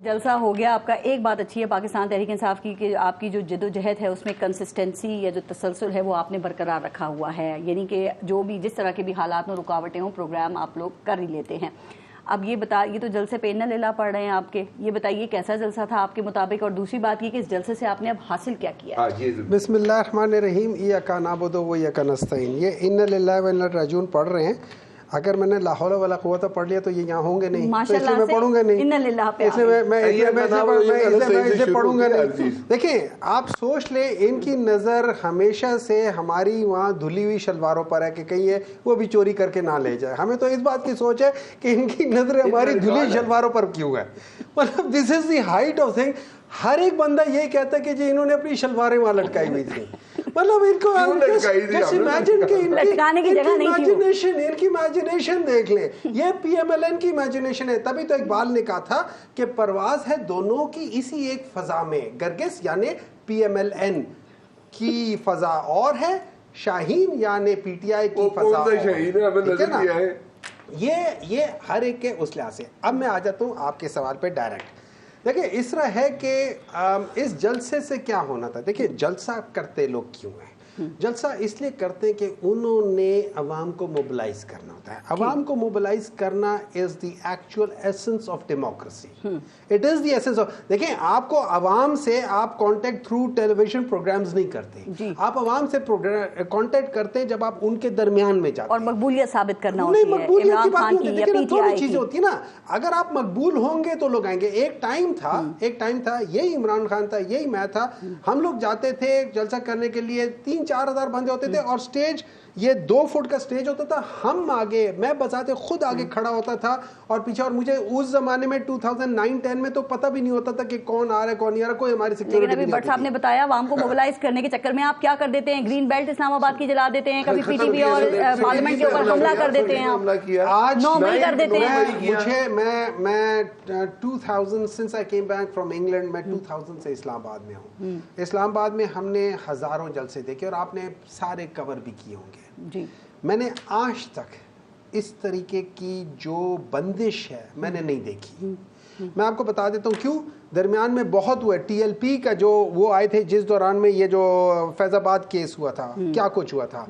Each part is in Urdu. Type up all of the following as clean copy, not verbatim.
جلسہ ہو گیا آپ کا. ایک بات اچھی ہے پاکستان تحریک انصاف کی کہ آپ کی جو جدوجہد ہے اس میں کنسسٹنسی یا جو تسلسل ہے وہ آپ نے برقرار رکھا ہوا ہے, یعنی کہ جو بھی جس طرح کے بھی حالات میں رکاوٹیں ہوں پروگرام آپ لوگ کر ہی لیتے ہیں. اب یہ یہ تو جلسے پہ انا للہ پڑھ رہے ہیں آپ کے, یہ بتائیے کیسا جلسہ تھا آپ کے مطابق, اور دوسری بات یہ کہ اس جلسے سے آپ نے اب حاصل کیا کیا؟ بسم اللہ الرحمن الرحیم. ایاک نعبد و ایاک نستعین, یہ انا للہ و انا الیہ راجعون پڑھ رہے ہیں. اگر میں نے لا حول ولا قوت پڑھ لیا تو یہ یہاں ہوں گے نہیں, تو اس لیے میں پڑھوں گا نہیں, اس لیے میں اسے پڑھوں گا نہیں. دیکھیں آپ سوچ لیں ان کی نظر ہمیشہ سے ہماری وہاں دھلی ہوئی شلواروں پر ہے کہ کہیں وہ بھی چوری کر کے نہ لے جائے. ہمیں تو اس بات کی سوچ ہے کہ ان کی نظر ہماری دھلی شلواروں پر کیوں ہے. مطلب دس از دی ہائٹ آف تھنگ. ہر ایک بندہ یہ کہتا ہے کہ جی انہوں نے اپنی شلواریں وہاں لٹکائی ہوئی تھی. مطلب ان کو امیجن کہ ان کی امیجنیشن دیکھ لیں, یہ پی ایم ایل این کی امیجنیشن ہے. تبھی تو اقبال نے کہا تھا کہ پرواز ہے دونوں کی اسی ایک فضا میں, گرگس یعنی پی ایم ایل این کی فضا اور ہے, شاہین یعنی پی ٹی آئی کی فضا اور. یہ ہر ایک کے اس لحاظ سے. اب میں آ جاتا ہوں آپ کے سوال پہ ڈائریکٹ. دیکھیں اس طرح ہے کہ اس جلسے سے کیا ہونا تھا. دیکھیں جلسہ کرتے لوگ کیوں ہیں؟ جلسہ اس لیے کرتے ہیں کہ انہوں نے عوام کو موبلائز کرنا ہوتا ہے. عوام کو موبلائز کرنا is the actual essence of democracy. It is the essence of. دیکھیں آپ کو عوام سے آپ contact through television programmes نہیں کرتے, آپ عوام سے کانٹیکٹ کرتے ہیں جب آپ ان کے درمیان میں جاتے ہیں, اور مقبولیت ثابت کرنا ہوتی ہے. مقبولیت کی بات نہیں ہوتی, دونوں چیزیں ہوتی ہیں نا. اگر آپ مقبول ہوں گے تو لوگ آئیں گے. ایک ٹائم تھا یہی عمران خان تھا, یہی میں تھا, ہم لوگ جاتے تھے جلسہ کرنے کے لیے 3-4 ہزار بندے ہوتے تھے, اور سٹیج یہ 2 فٹ کا سٹیج ہوتا تھا. ہم آگے, میں بذات خود آگے کھڑا ہوتا تھا اور پیچھے, اور مجھے اس زمانے میں 2009-10 میں تو پتہ بھی نہیں ہوتا تھا کہ کون آ رہا ہے کون نہیں آ رہا, کوئی ہماری سیکیورٹی نہیں. لیکن ابھی بٹ صاحب نے بتایا عوام کو موبلائز کرنے کے چکر میں آپ کیا کر دیتے ہیں, گرین بیلٹ اسلام آباد کی جلا دیتے ہیں, کبھی پی ٹی وی اور پارلیمنٹ کے اوپر حملہ کر دیتے ہیں, آج 9 مئی کر دیتے ہیں. میں 2000 since I came back from England, میں 2000 سے اسلام آباد میں ہوں. اسلام آباد میں ہم نے ہزاروں جلسے دیکھے اور آپ نے سارے کور بھی کیے ہوں گے. جی میں نے آج تک اس طریقے کی جو بندش ہے میں نے نہیں دیکھی. میں آپ کو بتا دیتا ہوں کیوں. درمیان میں بہت ہوا ہے. ٹی ایل پی کا جو وہ آئے تھے جس دوران میں یہ جو فیض آباد کیس ہوا تھا, کیا کچھ ہوا تھا.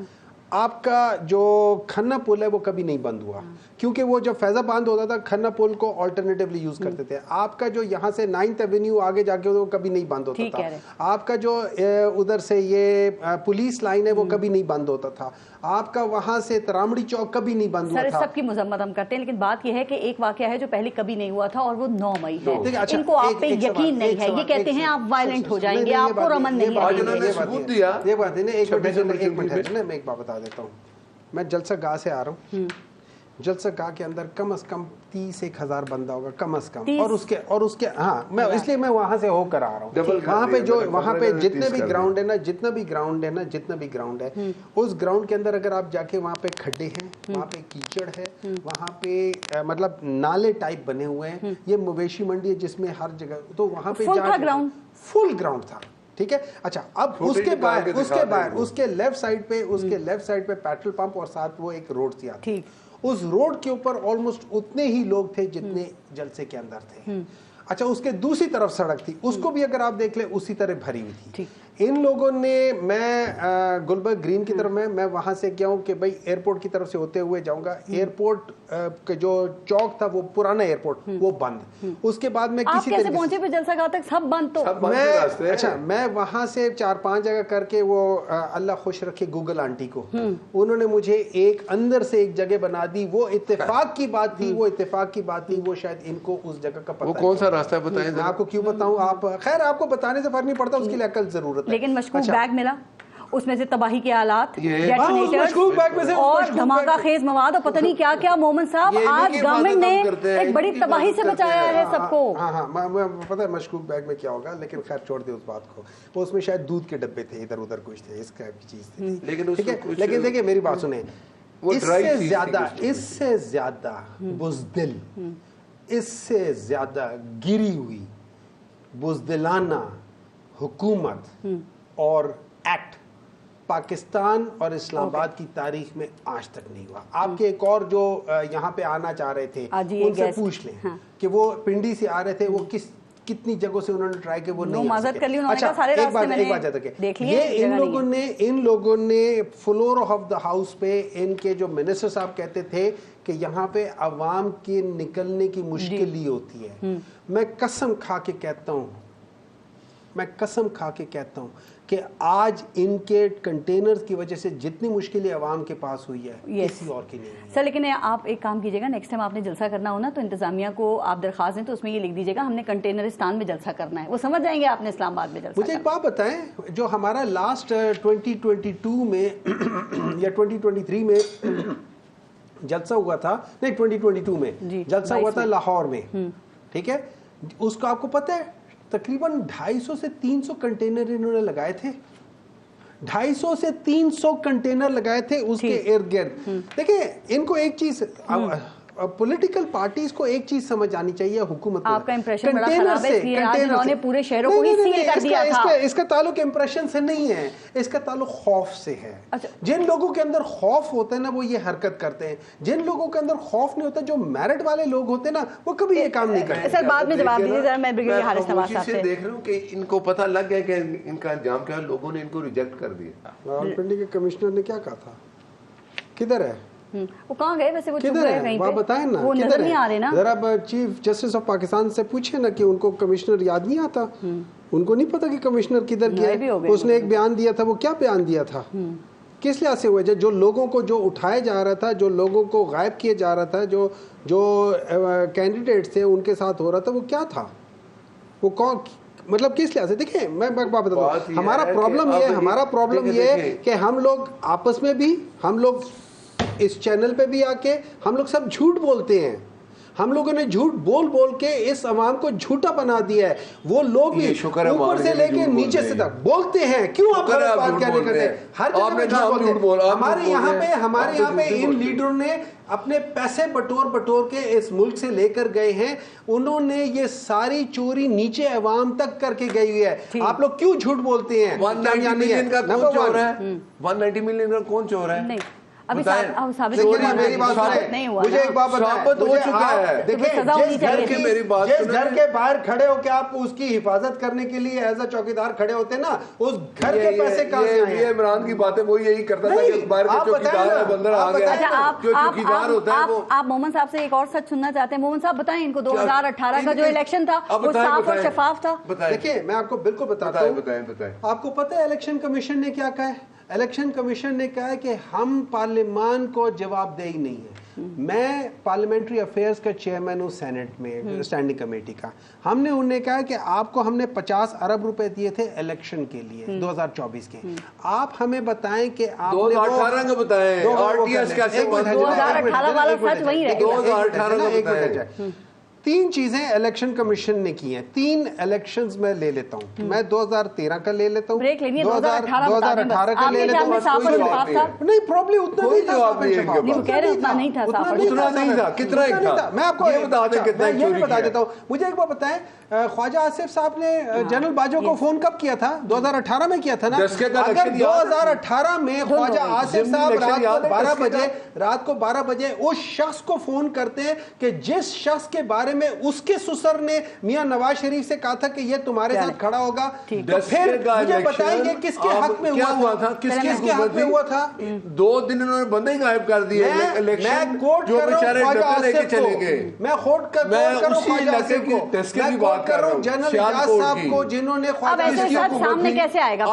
آپ کا جو کھنہ پل ہے وہ کبھی نہیں بند ہوا, کیونکہ وہ جب فیضا بند ہوتا تھا کھنہ پل کو آلٹرنیٹیولی یوز کرتے تھے. آپ کا جو یہاں سے 9th ایونیو آگے جا کے وہ کبھی نہیں بند ہوتا تھا. آپ کا جو ادھر سے یہ پولیس لائن ہے وہ کبھی نہیں بند ہوتا تھا. آپ کا وہاں سے ترامڑی چوک کبھی نہیں بند ہوا تھا. سب کی مذمت ہم کرتے ہیں, لیکن بات یہ ہے کہ ایک واقعہ ہے جو پہلے کبھی نہیں ہوا تھا اور وہ 9 مئی ہے. ان کو آپ پہ یقین نہیں ہے, یہ کہتے ہیں آپ وائلنٹ ہو جائیں گے, آپ کو امن نہیں ہے. یہ بات ہے نا, ایک منٹ ہے, میں ایک بات بتا دیتا ہوں. میں جلسہ گاہ سے آ رہا ہوں. جلسہ گاہ کے اندر کم از کم 30,000 بندہ ہوگا کم از کم, اور اس کے ہاں میں اس لیے میں وہاں سے ہو کر آ رہا ہوں. وہاں پہ جتنے بھی گراؤنڈ ہے اس گراؤنڈ کے اندر اگر آپ جا کے وہاں پہ کھڈے ہیں, وہاں پہ کیچڑ ہے, وہاں پہ مطلب نالے ٹائپ بنے ہوئے ہیں, یہ مویشی منڈی ہے جس میں ہر جگہ, تو وہاں پہ فل گراؤنڈ تھا. ٹھیک ہے, اچھا اب اس کے باہر اس کے لیفٹ سائڈ پہ پیٹرول پمپ اور ساتھ وہ ایک روڈ تھی. اس روڈ کے اوپر آلموسٹ اتنے ہی لوگ تھے جتنے جلسے کے اندر تھے. اچھا اس کے دوسری طرف سڑک تھی, اس کو بھی اگر آپ دیکھ لیں اسی طرح بھری ہوئی تھی. ان لوگوں نے, میں گلبرگ گرین کی طرف میں وہاں سے گیا ہوں کہ بھائی ایئرپورٹ کی طرف سے ہوتے ہوئے جاؤں گا. ایئرپورٹ کا جو چوک تھا وہ پرانا ایئرپورٹ وہ بند. اس کے بعد میں کسی طریقے سے پہنچے پہ جلسہ گاہ تک سب بند, تو اچھا میں وہاں سے 4-5 جگہ کر کے, وہ اللہ خوش رکھے گوگل آنٹی کو, انہوں نے مجھے ایک اندر سے ایک جگہ بنا دی. وہ اتفاق کی بات تھی, وہ شاید ان کو اس جگہ کا پتہ. کون سا راستہ بتائیں, میں آپ کو کیوں بتاؤں, آپ خیر آپ کو بتانے سے فرق نہیں پڑتا, اس کے لیے عقل ضرورت ہے. لیکن مشکوک بیگ ملا, اس میں سے تباہی کے آلات, اور دھماکہ خیز مواد, اور پتہ نہیں کیا کیا. مومن صاحب آج گورنمنٹ نے ایک بڑی تباہی سے بچایا ہے سب کو. ہاں پتہ ہے مشکوک بیگ میں کیا ہوگا, لیکن خیر چھوڑ دیں اس بات کو. وہ اس میں شاید دودھ کے ڈبے تھے, ادھر ادھر کچھ تھے, اس کا چیز تھی. لیکن دیکھیں میری بات سنیں, اس سے زیادہ بزدل, اس سے زیادہ گری ہوئی بزدلانہ حکومت اور ایکٹ پاکستان اور اسلام آباد کی تاریخ میں آج تک نہیں ہوا. آپ کے ایک اور جو یہاں پہ آنا چاہ رہے تھے ان سے پوچھ لیں کہ وہ پنڈی سے آ رہے تھے, وہ کتنی جگہوں سے انہوں نے ٹرائی کہ وہ نہیں آ معذرت کر لی. اچھا ایک بات ہے, یہ ان لوگوں نے فلور آف دا ہاؤس پہ ان کے جو منسٹر صاحب کہتے تھے کہ یہاں پہ عوام کی نکلنے کی مشکل ہی ہوتی ہے. میں قسم کھا کے کہتا ہوں کہ آج ان کے کنٹینرز کی وجہ سے جتنی مشکلیں عوام کے پاس ہوئی ہے کسی اور کی نہیں ہے. سر لیکن آپ ایک کام کیجیے گا, نیکسٹ ٹائم آپ نے جلسہ کرنا ہو نا تو انتظامیہ کو آپ درخواست دیں تو اس میں یہ لکھ دیجیے گا ہم نے کنٹینرستان میں جلسہ کرنا ہے, وہ سمجھ جائیں گے آپ نے اسلام آباد میں جلسہ. مجھے ایک بات بتائیں, جو ہمارا لاسٹ 2022 میں یا 2023 میں جلسہ ہوا تھا, نہیں 2022 میں جلسہ ہوا تھا لاہور میں, ٹھیک ہے, اس کو آپ کو پتہ ہے تقریباً 250 سے 300 کنٹینر انہوں نے لگائے تھے, 250 سے 300 کنٹینر لگائے تھے اس کے ارد گرد. دیکھیں ان کو ایک چیز, پولیٹیکل پارٹیز کو ایک چیز سمجھ آنی چاہیے حکومت کو. آپ کا امپریشن بڑا خراب ہے, انہوں نے پورے شہروں کو ہی سیل کر دیا تھا. اس کا تعلق امپریشن سے نہیں ہے, اس کا تعلق خوف سے ہے. جن لوگوں کے اندر خوف ہوتا ہے نا وہ یہ حرکت کرتے ہیں, جن لوگوں کے اندر خوف نہیں ہوتا, جو میرٹ والے لوگ ہوتے ہیں نا وہ کبھی یہ کام نہیں کرتے. سر بعد میں جواب دیجیے ذرا, میں بریگیڈیئر حارث نواز صاحب سے دیکھ رہا ہوں کہ ان کو پتہ لگ گیا کہ ان کا انجام کیا ہے, لوگوں نے ان کو ریجیکٹ کر دیا. راولپنڈی کے کمشنر نے کیا کہا تھا, کدھر ہے وہ, کہاں گئے ویسے, وہ چھپ گئے کہیں پہ, بتائیں نا وہ نظر نہیں آ رہے نا. ذرا چیف جسٹس آف پاکستان سے پوچھیں نا کہ ان کو کمشنر یاد نہیں آتا, ان کو نہیں پتا کہ کمشنر کدھر گیا. اس نے ایک بیان دیا تھا, وہ کیا بیان دیا تھا, کس لحاظ سے ہوا, جو لوگوں کو جو اٹھایا جا رہا تھا, جو لوگوں کو غائب کیے جا رہا تھا, جو کینڈیڈیٹس تھے ان کے ساتھ ہو رہا تھا, وہ کیا تھا, وہ کون, مطلب کس لحاظ سے. دیکھیں میں بات بتاتا ہوں, ہمارا پرابلم یہ ہے کہ ہم لوگ آپس میں بھی, ہم لوگ اس چینل پہ بھی آ کے ہم لوگ سب جھوٹ بولتے ہیں. ہم لوگوں نے جھوٹ بول کے اس عوام کو جھوٹا بنا دیا ہے. وہ لوگ بھی اوپر سے لے کے نیچے سے تک بولتے ہیں, کیوں آپ بات کہنے کرتے ہیں, ہر جگہ بولتے ہیں. ہمارے یہاں پہ ان لیڈروں نے اپنے پیسے بٹور کے اس ملک سے لے کر گئے ہیں, انہوں نے یہ ساری چوری نیچے عوام تک کر کے گئی ہوئی ہے. آپ لوگ کیوں جھوٹ بولتے ہیں. 190 ملین کا کون چور ہے, 190 ملین کا کون چور ہے, ابھی میری بات نہیں ہوا, مجھے ایک بات ثابت ہو چکا ہے. جس گھر کے باہر کھڑے ہو کے آپ اس کی حفاظت کرنے کے لیے ایز اے چوکیدار کھڑے ہوتے ہیں نا, اس گھر کے پیسے کہاں سے آئے ہیں. یہ عمران کی باتیں وہ یہی کرتا تھا کہ باہر کے چوکیدار بندر آ گیا, جو چوکیدار ہوتا ہے وہ. آپ مومن صاحب سے ایک اور سچ سننا چاہتے ہیں. مومن صاحب بتائیں, ان کو 2018 کا جو الیکشن تھا وہ صاف اور شفاف تھا. دیکھیں میں آپ کو بالکل بتاتا ہوں, آپ کو پتہ ہے الیکشن کمیشن نے کیا کہا ہے. الیکشن کمیشن نے کہا ہے کہ ہم پارلیمان کو جواب دہی نہیں ہے. میں پارلیمنٹری افیئرز کا چیئرمین ہوں سینٹ میں, اسٹینڈنگ کمیٹی کا. ہم نے انہیں کہا کہ آپ کو ہم نے 50 ارب روپے دیے تھے الیکشن کے لیے 2024 کے. آپ ہمیں بتائیں کہ آپ 2018 کا بتائیں, آر ٹی ایس کیسے ہوا, 2018 والا سچ وہی رہ گیا. 2018 کا بتائیں. 3 چیزیں الیکشن کمیشن نے کی ہیں, 3 الیکشنز میں لے لیتا ہوں. میں 2013 کا لے لیتا ہوں, 2018 کا لے لیتا ہوں. نہیں پرابلم اتنا نہیں تھا, میں آپ کو یہ بتا دیتا ہوں. مجھے ایک بات بتائیں, خواجہ آصف صاحب نے جنرل باجوہ کو فون کب کیا تھا, 2018 میں کیا تھا نا. اگر 2018 میں خواجہ آصف صاحب رات کو 12 بجے اس شخص کو فون کرتے ہیں کہ جس شخص کے بارے میں اس کے سسر نے میاں نواز شریف سے کہا تھا کہ یہ تمہارے ساتھ کھڑا ہوگا, تو پھر مجھے بتائیں گے کس کے حق میں ہوا تھا, کس کے حق میں ہوا تھا. 2 دن انہوں نے بندے ہی غائب کر دیے. میں کوٹ کر رہا ہوں خواجہ آصف کو, میں کوٹ کر رہا ہوں خواجہ آصف کو, میں کوٹ کر رہا ہوں جنرل ریاض صاحب کو, جنہوں نے خواجہ سامنے کیسے آئے گا.